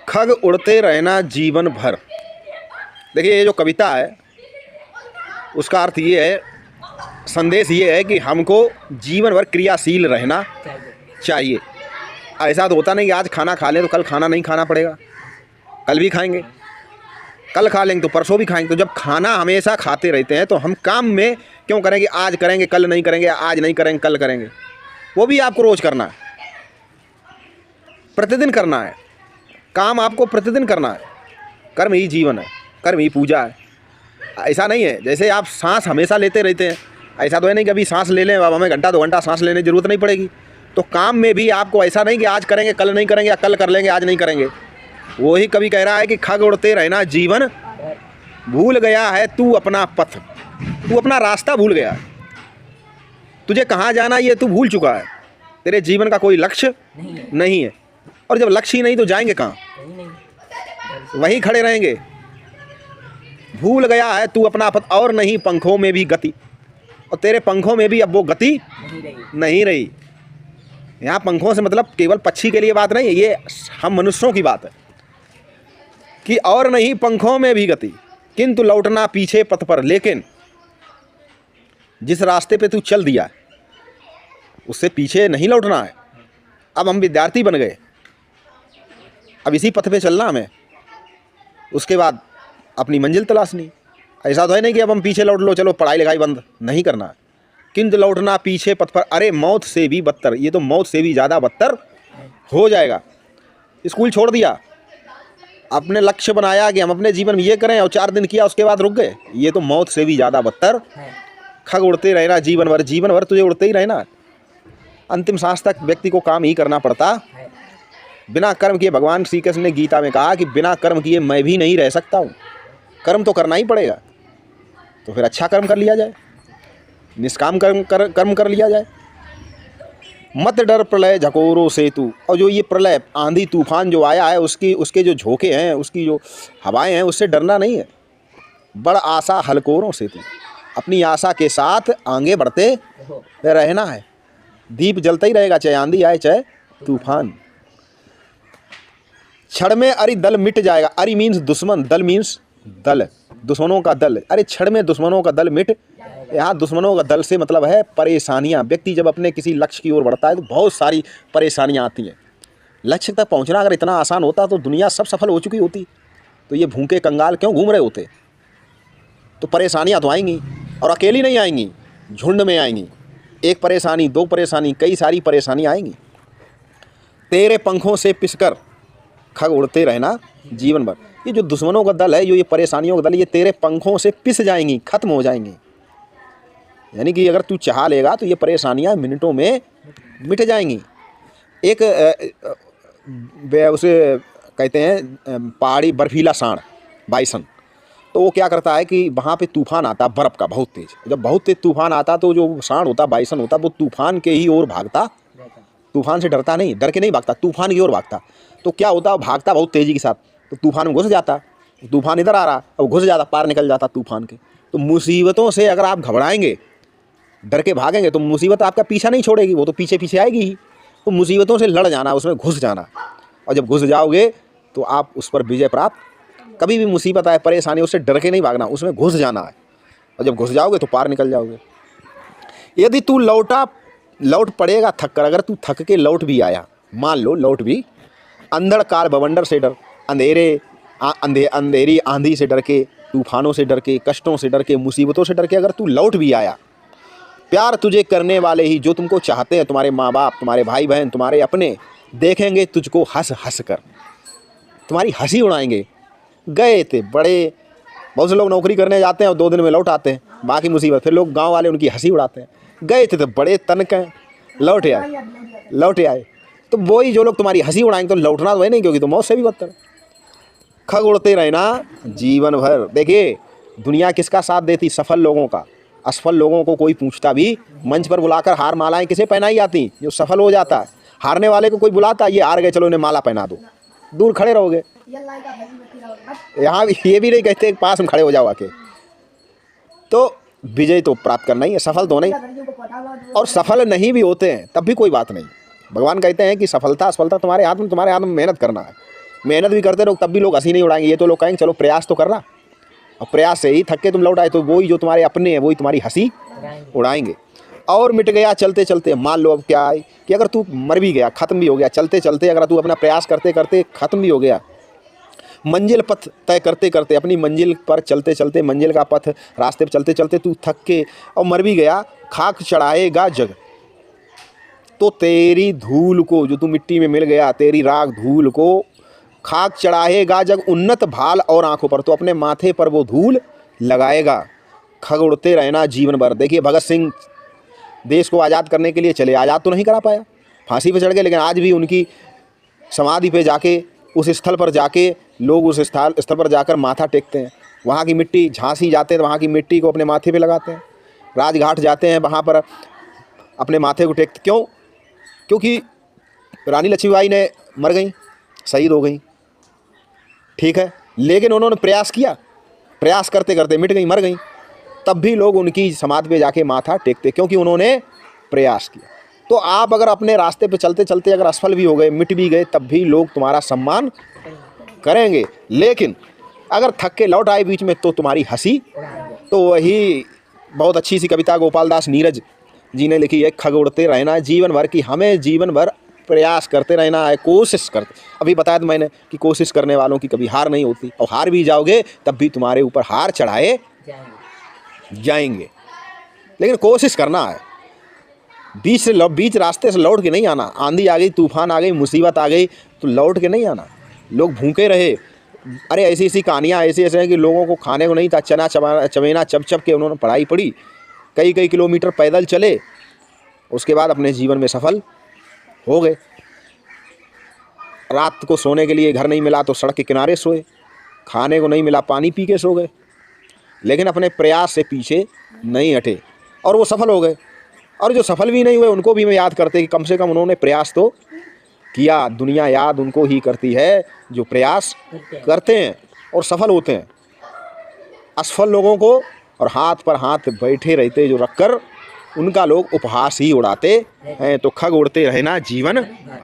खग उड़ते रहना जीवन भर। देखिए ये जो कविता है उसका अर्थ ये है, संदेश ये है कि हमको जीवन भर क्रियाशील रहना चाहिए। ऐसा तो होता नहीं कि आज खाना खा लें तो कल खाना नहीं खाना पड़ेगा, कल भी खाएंगे, कल खा लेंगे तो परसों भी खाएंगे। तो जब खाना हमेशा खाते रहते हैं तो हम काम में क्यों करेंगे, आज करेंगे कल नहीं करेंगे, आज नहीं करेंगे कल करेंगे। वो भी आपको रोज़ करना है, प्रतिदिन करना है, काम आपको प्रतिदिन करना है। कर्म ही जीवन है, कर्म ही पूजा है। ऐसा नहीं है जैसे आप सांस हमेशा लेते रहते हैं, ऐसा तो है नहीं कि अभी सांस ले लें अब हमें घंटा 2 घंटा सांस लेने की ज़रूरत नहीं पड़ेगी। तो काम में भी आपको ऐसा नहीं कि आज करेंगे कल नहीं करेंगे, या कल कर लेंगे आज नहीं करेंगे। वही कवि कह रहा है कि खग उड़ते रहना जीवन भूल गया है तू अपना पथ, तू अपना रास्ता भूल गया है, तुझे कहाँ जाना ये तू भूल चुका है। तेरे जीवन का कोई लक्ष्य नहीं है। और जब लक्ष्य ही नहीं तो जाएंगे कहाँ, वहीं खड़े रहेंगे। भूल गया है तू अपना पथ और नहीं पंखों में भी गति, और तेरे पंखों में भी अब वो गति नहीं रही। यहाँ पंखों से मतलब केवल पक्षी के लिए बात नहीं है, ये हम मनुष्यों की बात है कि और नहीं पंखों में भी गति, किंतु लौटना पीछे पथ पर। लेकिन जिस रास्ते पे तू चल दिया उससे पीछे नहीं लौटना है। अब हम विद्यार्थी बन गए, अब इसी पथ पे चलना हमें, उसके बाद अपनी मंजिल तलाशनी। ऐसा तो है नहीं कि अब हम पीछे लौट लो चलो पढ़ाई लिखाई बंद, नहीं करना है। किंतु लौटना पीछे पथ पर, अरे मौत से भी बदतर, ये तो मौत से भी ज़्यादा बदतर हो जाएगा। स्कूल छोड़ दिया, अपने लक्ष्य बनाया कि हम अपने जीवन में ये करें और 4 दिन किया उसके बाद रुक गए, ये तो मौत से भी ज़्यादा बदतर। खग उड़ते रहना जीवन भर, जीवन भर तुझे उड़ते ही रहना। अंतिम सांस तक व्यक्ति को काम ही करना पड़ता। बिना कर्म किए, भगवान श्री कृष्ण ने गीता में कहा कि बिना कर्म किए मैं भी नहीं रह सकता हूँ। कर्म तो करना ही पड़ेगा, तो फिर अच्छा कर्म कर लिया जाए, निष्काम कर्म कर लिया जाए। मत डर प्रलय झकोरों से तू, और जो ये प्रलय आंधी तूफान जो आया है उसके जो झोंके हैं, उसकी जो हवाएं हैं, उससे डरना नहीं है। बड़ आशा हलकोरों से तू, अपनी आशा के साथ आगे बढ़ते रहना है। दीप जलता ही रहेगा चाहे आंधी आए चाहे तूफान। क्षण में अरि दल मिट जाएगा। अरि मीन्स दुश्मन, दल मीन्स दल, दुश्मनों का दल। अरे क्षण में दुश्मनों का दल मिट, यहाँ दुश्मनों का दल से मतलब है परेशानियाँ। व्यक्ति जब अपने किसी लक्ष्य की ओर बढ़ता है तो बहुत सारी परेशानियाँ आती हैं। लक्ष्य तक पहुँचना अगर इतना आसान होता तो दुनिया सब सफल हो चुकी होती, तो ये भूखे कंगाल क्यों घूम रहे होते। तो परेशानियाँ तो आएंगी, और अकेली नहीं आएंगी, झुंड में आएंगी। एक परेशानी, 2 परेशानी, कई सारी परेशानियाँ आएंगी। तेरे पंखों से पिसकर खग उड़ते रहना जीवन भर। ये जो दुश्मनों का दल है, जो ये परेशानियों का दल, ये तेरे पंखों से पिस जाएंगी, खत्म हो जाएंगी। यानी कि अगर तू चाह लेगा तो ये परेशानियां मिनटों में मिट जाएंगी। एक उसे कहते हैं पहाड़ी बर्फीला सांड, बाइसन। तो वो क्या करता है कि वहाँ पे तूफान आता बर्फ़ का बहुत तेज़। जब बहुत तेज़ तूफान आता तो जो सांड होता, बाइसन होता, वो तूफान के ही ओर भागता। तूफान से डरता नहीं, डर के नहीं भागता, तूफान की ओर भागता। तो क्या होता, भागता बहुत तेज़ी के साथ, तो तूफान में घुस जाता। तूफान इधर आ रहा, अब घुस जाता, पार निकल जाता तूफान के। तो मुसीबतों से अगर आप घबराएंगे, डर के भागेंगे, तो मुसीबत आपका पीछा नहीं छोड़ेगी, वो तो पीछे पीछे आएगी ही। तो मुसीबतों से लड़ जाना, उसमें घुस जाना, और जब घुस जाओगे तो आप उस पर विजय प्राप्त। कभी भी मुसीबत आए, परेशानी, उससे डर के नहीं भागना, उसमें घुस जाना है, और जब घुस जाओगे तो पार निकल जाओगे। यदि तू लौट पड़ेगा थक कर, अगर तू थक के लौट भी आया, मान लो लौट भी, अंधड़ कार बवंडर से डर, अंधेरी आंधी से डर के, तूफानों से डर के, कष्टों से डर के, मुसीबतों से डर के अगर तू लौट भी आया, प्यार तुझे करने वाले ही, जो तुमको चाहते हैं, तुम्हारे माँ बाप, तुम्हारे भाई बहन, तुम्हारे अपने, देखेंगे तुझको हंस हंस कर, तुम्हारी हंसी उड़ाएंगे। गए थे बड़े, बहुत से लोग नौकरी करने जाते हैं और 2 दिन में लौट आते हैं, बाकी मुसीबत, फिर लोग गांव वाले उनकी हंसी उड़ाते हैं। गए थे तो बड़े तनक हैं, लौट आए। तो वही जो लोग तुम्हारी हंसी उड़ाएंगे, तो लौटना तो है नहीं, क्योंकि तो मौत से भी बदतर। खग उड़ते रहना जीवन भर। देखिए दुनिया किसका साथ देती, सफल लोगों का। असफल लोगों को कोई पूछता भी, मंच पर बुलाकर हार मालाएं किसे पहनाई जाती, जो सफल हो जाता है। हारने वाले को कोई बुलाता, ये हार गए चलो इन्हें माला पहना दो, दूर खड़े रहोगे। यहाँ ये भी नहीं कहते पास में खड़े हो जाओ आके। तो विजय तो प्राप्त करना ही है, सफल तो नहीं। और सफल नहीं भी होते हैं तब भी कोई बात नहीं। भगवान कहते हैं कि सफलता असफलता तुम्हारे हाथ में, तुम्हारे हाथ में मेहनत करना है। मेहनत भी करते रहो तब भी लोग हंसी नहीं उड़ाएंगे। ये तो लोग कहेंगे चलो प्रयास तो कर रहा, और प्रयास से ही थक के तुम लौट आए तो वही जो तुम्हारे अपने हैं वही तुम्हारी हंसी उड़ाएंगे। और मिट गया चलते चलते, मान लो अब क्या है कि अगर तू मर भी गया, ख़त्म भी हो गया, चलते चलते अगर तू अपना प्रयास करते करते ख़त्म भी हो गया, मंजिल पथ तय करते करते अपनी मंजिल पर चलते चलते, मंजिल का पथ रास्ते पर चलते चलते तू थक के और मर भी गया, खाक चढ़ाएगा जग तो तेरी धूल को, जो तू मिट्टी में मिल गया, तेरी राख धूल को खाक चढ़ाएगा जग उन्नत भाल और आंखों पर, तो अपने माथे पर वो धूल लगाएगा। खग उड़ते रहना जीवन भर। देखिए भगत सिंह देश को आज़ाद करने के लिए चले, आज़ाद तो नहीं करा पाया, फांसी पे चढ़ गए, लेकिन आज भी उनकी समाधि पे जाके, उस स्थल पर जाके लोग उस स्थल पर जाकर माथा टेकते हैं। वहाँ की मिट्टी, झांसी जाते हैं तो वहाँ की मिट्टी को अपने माथे पे लगाते हैं। राजघाट जाते हैं, वहाँ पर अपने माथे को टेकते। क्यों? क्योंकि रानी लक्ष्मीबाई ने मर गई, शहीद हो गई, ठीक है, लेकिन उन्होंने प्रयास किया, प्रयास करते करते मिट गई, मर गई, तब भी लोग उनकी समाधि पे जाके माथा टेकते, क्योंकि उन्होंने प्रयास किया। तो आप अगर अपने रास्ते पे चलते चलते अगर असफल भी हो गए, मिट भी गए, तब भी लोग तुम्हारा सम्मान करेंगे, लेकिन अगर थक के लौट आए बीच में तो तुम्हारी हंसी। तो वही बहुत अच्छी सी कविता गोपाल दास नीरज जी ने लिखी है, खग उड़ते रहना जीवन भर, की हमें जीवन भर प्रयास करते रहना है, कोशिश करते। अभी बताया तो मैंने कि कोशिश करने वालों की कभी हार नहीं होती, और हार भी जाओगे तब भी तुम्हारे ऊपर हार चढ़ाए जाएंगे, लेकिन कोशिश करना है। बीच रास्ते से लौट के नहीं आना। आंधी आ गई, तूफान आ गई, मुसीबत आ गई तो लौट के नहीं आना। लोग भूखे रहे, अरे ऐसी ऐसी कहानियाँ ऐसे ऐसे हैं कि लोगों को खाने को नहीं था, चना चबेना चब चब के उन्होंने पढ़ाई पढ़ी, कई कई किलोमीटर पैदल चले, उसके बाद अपने जीवन में सफल हो गए। रात को सोने के लिए घर नहीं मिला तो सड़क के किनारे सोए, खाने को नहीं मिला पानी पी के सो गए, लेकिन अपने प्रयास से पीछे नहीं हटे और वो सफल हो गए। और जो सफल भी नहीं हुए उनको भी मैं याद करते कि कम से कम उन्होंने प्रयास तो किया। दुनिया याद उनको ही करती है जो प्रयास करते हैं और सफल होते हैं। असफल लोगों को और हाथ पर हाथ बैठे रहते जो रखकर, उनका लोग उपहास ही उड़ाते हैं। तो खग उड़ते रहना जीवन